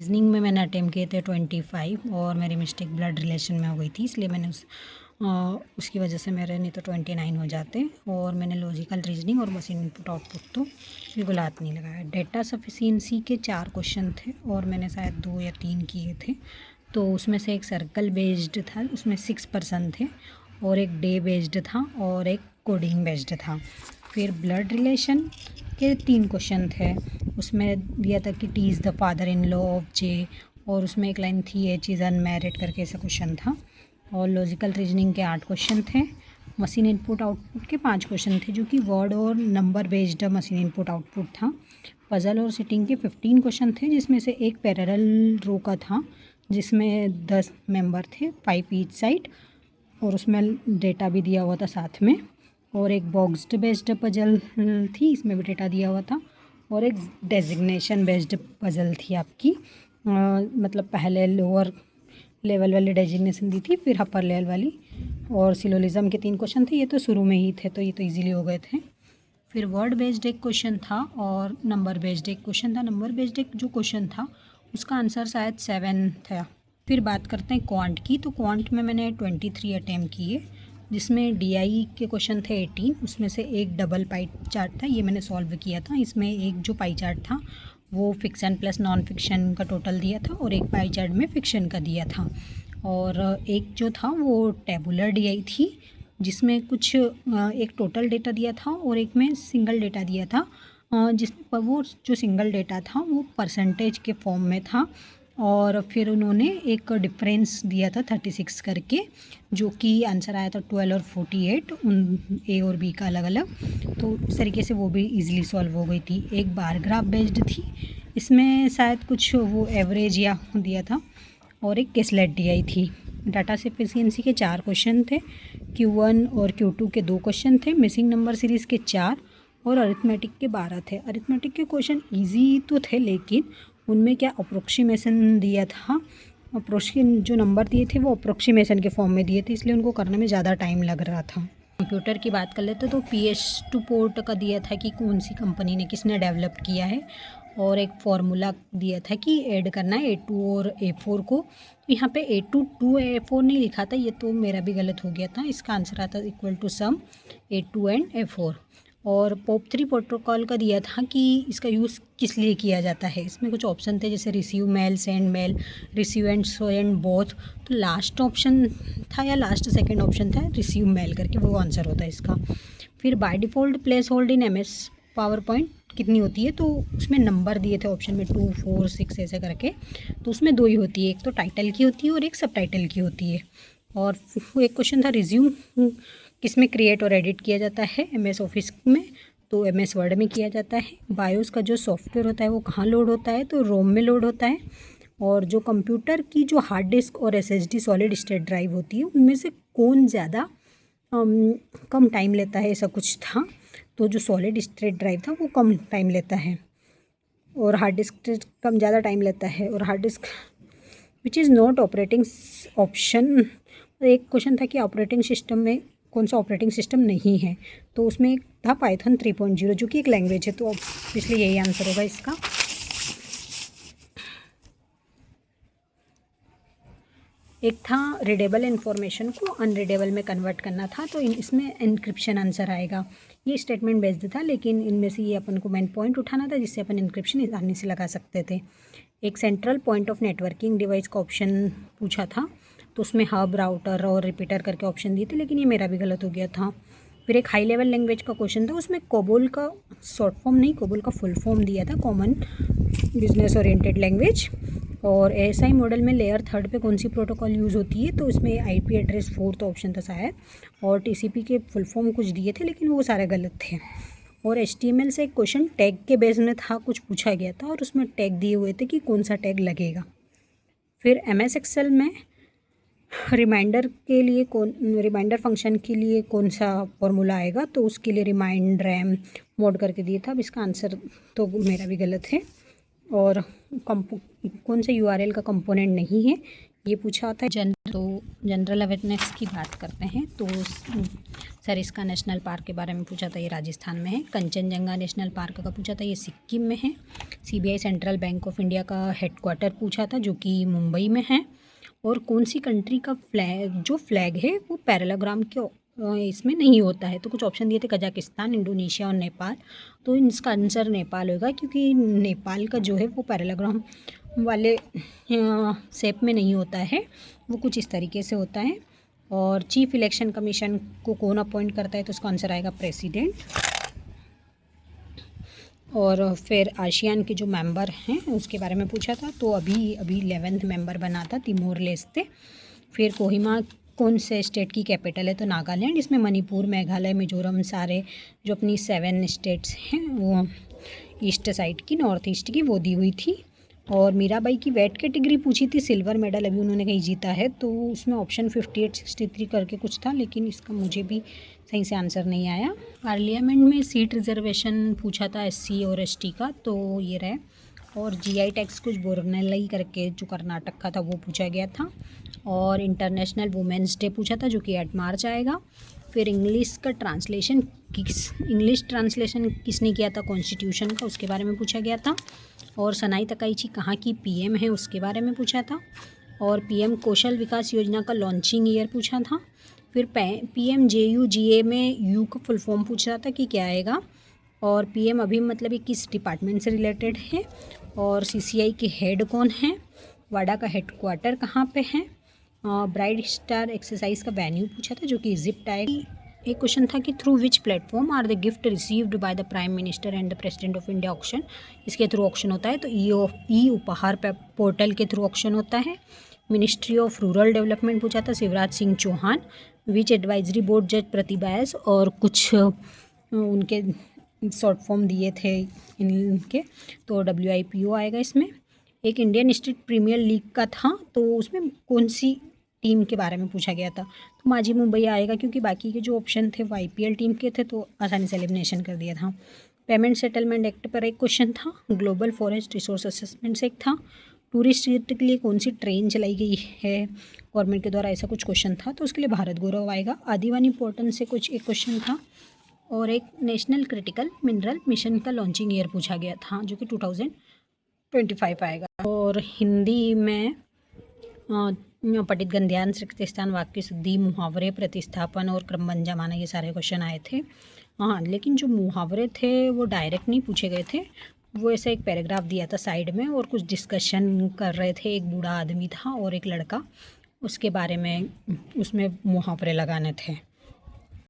Reasoning में मैंने attempt किए थे 25 और मेरी मिस्टेक ब्लड रिलेशन में हो गई थी, इसलिए मैंने उसकी वजह से मेरे नहीं तो 29 हो जाते। और मैंने लॉजिकल रीजनिंग और मशीन इनपुट आउटपुट तो बिल्कुल हाथ नहीं लगाया। डेटा सफिशिएंसी के 4 क्वेश्चन थे और मैंने शायद 2 या 3 किए थे। तो उसमें से एक सर्कल बेस्ड था, उसमें 6% थे, और एक डे बेस्ड था और एक कोडिंग बेस्ड था। फिर ब्लड रिलेशन के 3 क्वेश्चन थे, उसमें दिया था कि T is the father in law of J, और उसमें एक लाइन थी एच इज़ अनमैरिड करके ऐसा क्वेश्चन था। और लॉजिकल रीजनिंग के 8 क्वेश्चन थे। मशीन इनपुट आउटपुट के 5 क्वेश्चन थे जो कि वर्ड और number based machine input output था। पजल और सिटिंग के 15 क्वेश्चन थे, जिसमें से एक पैरेलल रो का था जिसमें 10 मेंबर थे, 5 ईच साइड, और उसमें डेटा भी दिया हुआ था साथ में। और एक बॉक्स्ड बेस्ड पजल थी, इसमें भी डेटा दिया हुआ था। और एक डेजिग्नेशन बेस्ड पजल थी आपकी, मतलब पहले लोअर लेवल वाली डेजिग्नेशन दी थी, फिर अपर लेवल वाली। और सिलोलिज्म के 3 क्वेश्चन थे, ये तो शुरू में ही थे तो ये तो इजीली हो गए थे। फिर वर्ड बेस्ड एक क्वेश्चन था और नंबर बेस्ड एक क्वेश्चन था। नंबर बेस्ड एक जो क्वेश्चन था उसका आंसर शायद 7 था। फिर बात करते हैं क्वांट की, तो क्वांट में मैंने 23 अटैम्प्ट किए, जिसमें डीआई के क्वेश्चन थे 18, उसमें से एक डबल पाई चार्ट था, ये मैंने सॉल्व किया था। इसमें एक जो पाई चार्ट था वो फिक्सन प्लस नॉन फिक्शन का टोटल दिया था और एक पाई चार्ट में फिक्शन का दिया था। और एक जो था वो टेबुलर डीआई थी, जिसमें कुछ एक टोटल डेटा दिया था और एक में सिंगल डेटा दिया था, जिसमें वो जो सिंगल डेटा था वो परसेंटेज के फॉर्म में था। और फिर उन्होंने एक डिफरेंस दिया था 36 करके, जो कि आंसर आया था 12 और 48, उन ए और बी का अलग अलग। तो इस तरीके से वो भी इजीली सॉल्व हो गई थी। एक बार ग्राफ बेस्ड थी, इसमें शायद कुछ वो एवरेज या दिया था, और एक केसलेट डीआई थी। डाटा सफिशिएंसी के 4 क्वेश्चन थे, Q1 और Q2 के 2 क्वेश्चन थे, मिसिंग नंबर सीरीज़ के 4, और अरिथमेटिक के 12 थे। अरिथमेटिक के क्वेश्चन इजी तो थे, लेकिन उनमें क्या अप्रोक्सीमेशन दिया था, जो नंबर दिए थे वो अप्रोक्सीमेशन के फॉर्म में दिए थे, इसलिए उनको करने में ज़्यादा टाइम लग रहा था। कंप्यूटर की बात कर लेते तो PS2 पोर्ट का दिया था कि कौन सी कंपनी ने किसने डेवलप किया है, और एक फार्मूला दिया था कि ऐड करना है A2 और A4 को। यहाँ पे A2 2 A4 नहीं लिखा था, ये तो मेरा भी गलत हो गया था। इसका आंसर आता equal to some A2 and A4। और POP3 प्रोटोकॉल का दिया था कि इसका यूज़ किस लिए किया जाता है। इसमें कुछ ऑप्शन थे जैसे receive mail, send mail, receive and send both. तो लास्ट ऑप्शन था या लास्ट सेकंड ऑप्शन था रिसीव मेल करके, वो आंसर होता है इसका। फिर by default placeholder in MS PowerPoint कितनी होती है, तो उसमें नंबर दिए थे ऑप्शन में 2, 4, 6 ऐसे करके। तो उसमें 2 ही होती है, एक तो टाइटल की होती है और एक सब टाइटल की होती है। और एक क्वेश्चन था रिज्यूम किस में क्रिएट और एडिट किया जाता है, MS ऑफिस में, तो MS वर्ड में किया जाता है। बायोस का जो सॉफ्टवेयर होता है वो कहाँ लोड होता है, तो रोम में लोड होता है। और जो कंप्यूटर की जो हार्ड डिस्क और SSD सॉलिड स्टेट ड्राइव होती है, उनमें से कौन ज़्यादा कम टाइम लेता है, ऐसा कुछ था। तो जो सॉलिड स्टेट ड्राइव था वो कम टाइम लेता है और हार्ड डिस्क कम ज़्यादा टाइम लेता है। और hard disk which is not operating option, एक क्वेश्चन था कि ऑपरेटिंग सिस्टम में कौन सा ऑपरेटिंग सिस्टम नहीं है, तो उसमें एक था पाइथन 3.0 जो कि एक लैंग्वेज है, तो इसलिए यही आंसर होगा इसका। एक था रीडेबल इन्फॉर्मेशन को अनरीडेबल में कन्वर्ट करना था, तो इसमें इनक्रिप्शन आंसर आएगा। ये स्टेटमेंट बेस्ड था, लेकिन इनमें से ये अपन को मेन पॉइंट उठाना था जिससे अपन इनक्रिप्शन आसानी से लगा सकते थे। एक central point of networking device का ऑप्शन पूछा था, तो उसमें हब, राउटर और रिपीटर करके ऑप्शन दिए थे, लेकिन ये मेरा भी गलत हो गया था। फिर एक हाई लेवल लैंग्वेज का क्वेश्चन था, उसमें कोबोल का शॉर्ट फॉर्म नहीं, कोबोल का फुल फॉर्म दिया था, कॉमन बिजनेस ओरिएंटेड लैंग्वेज। और ASI मॉडल में लेयर 3 पे कौन सी प्रोटोकॉल यूज़ होती है, तो इसमें IP एड्रेस 4 ऑप्शन था शायद, और TCP के फुल फॉर्म कुछ दिए थे लेकिन वो सारे गलत थे। और HTML से एक क्वेश्चन टैग के बेस में था, कुछ पूछा गया था और उसमें टैग दिए हुए थे कि कौन सा टैग लगेगा। फिर MS एक्सेल में रिमाइंडर फंक्शन के लिए कौन सा फॉर्मूला आएगा, तो उसके लिए रिमाइंड रैम मोड करके दिए था। अब इसका आंसर तो मेरा भी गलत है। और कौन से URL का कंपोनेंट नहीं है, ये पूछा होता है। जनरल अवेयरनेस की बात करते हैं तो सरिस्का नेशनल पार्क के बारे में पूछा था, ये राजस्थान में है। कंचनजंगा नेशनल पार्क का पूछा था, ये सिक्किम में है। CBI central bank of India का हेडक्वार्टर पूछा था, जो कि मुंबई में है। और कौन सी कंट्री का फ्लैग है वो पैरेललोग्राम के इसमें नहीं होता है। तो कुछ ऑप्शन दिए थे, कजाकिस्तान, इंडोनेशिया और नेपाल। तो इसका आंसर नेपाल होगा, क्योंकि नेपाल का जो है वो पैरेललोग्राम वाले शेप में नहीं होता है, वो कुछ इस तरीके से होता है। और चीफ इलेक्शन कमीशन को कौन अपॉइंट करता है, तो उसका आंसर आएगा प्रेसिडेंट। और फिर आसियान के जो मेंबर हैं उसके बारे में पूछा था, तो अभी 11th मेंबर बना था तिमोर लेस्ते। फिर कोहिमा कौन से स्टेट की कैपिटल है, तो नागालैंड। इसमें मणिपुर, मेघालय, मिजोरम सारे जो अपनी 7 स्टेट्स हैं वो ईस्ट साइड की, नॉर्थ ईस्ट की, वो दी हुई थी। और मीराबाई की वेट कैटेगरी पूछी थी, सिल्वर मेडल अभी उन्होंने कहीं जीता है, तो उसमें ऑप्शन 58-63 करके कुछ था, लेकिन इसका मुझे भी सही से आंसर नहीं आया। पार्लियामेंट में सीट रिजर्वेशन पूछा था एससी और एसटी का, तो ये रहे। और जीआई टैक्स कुछ बोरनलाई करके जो कर्नाटक का था वो पूछा गया था। और इंटरनेशनल वुमेंस डे पूछा था, जो कि 8 मार्च आएगा। फिर इंग्लिश ट्रांसलेशन किसने किया था कॉन्स्टिट्यूशन का, उसके बारे में पूछा गया था। और सनाई तकाईची कहाँ की पीएम है, उसके बारे में पूछा था। और पीएम कौशल विकास योजना का लॉन्चिंग ईयर पूछा था। फिर PMJUGA में यू का फुल फॉर्म पूछ रहा था कि क्या आएगा। और पीएम अभी मतलब ये किस डिपार्टमेंट से रिलेटेड है। और CCI के हेड कौन है, वाडा का हेडक्वार्टर कहाँ पे है। ब्राइट स्टार एक्सरसाइज का वेन्यू पूछा था, जो कि इजिप्ट आएगा। एक क्वेश्चन था कि through which platform are the gift received by the prime minister and the president of India auction. इसके थ्रू ऑक्शन होता है, तो ई उपहार पोर्टल के थ्रू ऑक्शन होता है। मिनिस्ट्री ऑफ रूरल डेवलपमेंट पूछा था, शिवराज सिंह चौहान। विच एडवाइजरी बोर्ड जज प्रतिभा एस, और कुछ उनके शॉर्ट फॉर्म दिए थे इनके, तो WIPO आएगा इसमें। एक इंडियन स्टेट प्रीमियर लीग का था, तो उसमें कौन सी टीम के बारे में पूछा गया था, तो माझी मुंबई आएगा, क्योंकि बाकी के जो ऑप्शन थे वो IPL टीम के थे, तो आसानी से एलिमिनेशन कर दिया था। पेमेंट सेटलमेंट एक्ट पर एक क्वेश्चन था। ग्लोबल फॉरेस्ट रिसोर्स असेसमेंट से एक था। टूरिस्ट के लिए कौन सी ट्रेन चलाई गई है गवर्नमेंट के द्वारा, ऐसा कुछ क्वेश्चन था, तो उसके लिए भारत गौरव आएगा। आदिवानी इंपॉर्टेंस से कुछ एक क्वेश्चन था। और एक नेशनल क्रिटिकल मिनरल मिशन का लॉन्चिंग ईयर पूछा गया था, जो कि 2025 आएगा। और हिंदी में पठित गद्यांश, रिक्त स्थान, वाक्य शुद्धि, मुहावरे, प्रतिस्थापन और क्रमबद्ध जमाना, ये सारे क्वेश्चन आए थे। हाँ, लेकिन जो मुहावरे थे वो डायरेक्ट नहीं पूछे गए थे, वो ऐसा एक पैराग्राफ दिया था साइड में, और कुछ डिस्कशन कर रहे थे। एक बूढ़ा आदमी था और एक लड़का, उसके बारे में उसमें मुहावरे लगाने थे।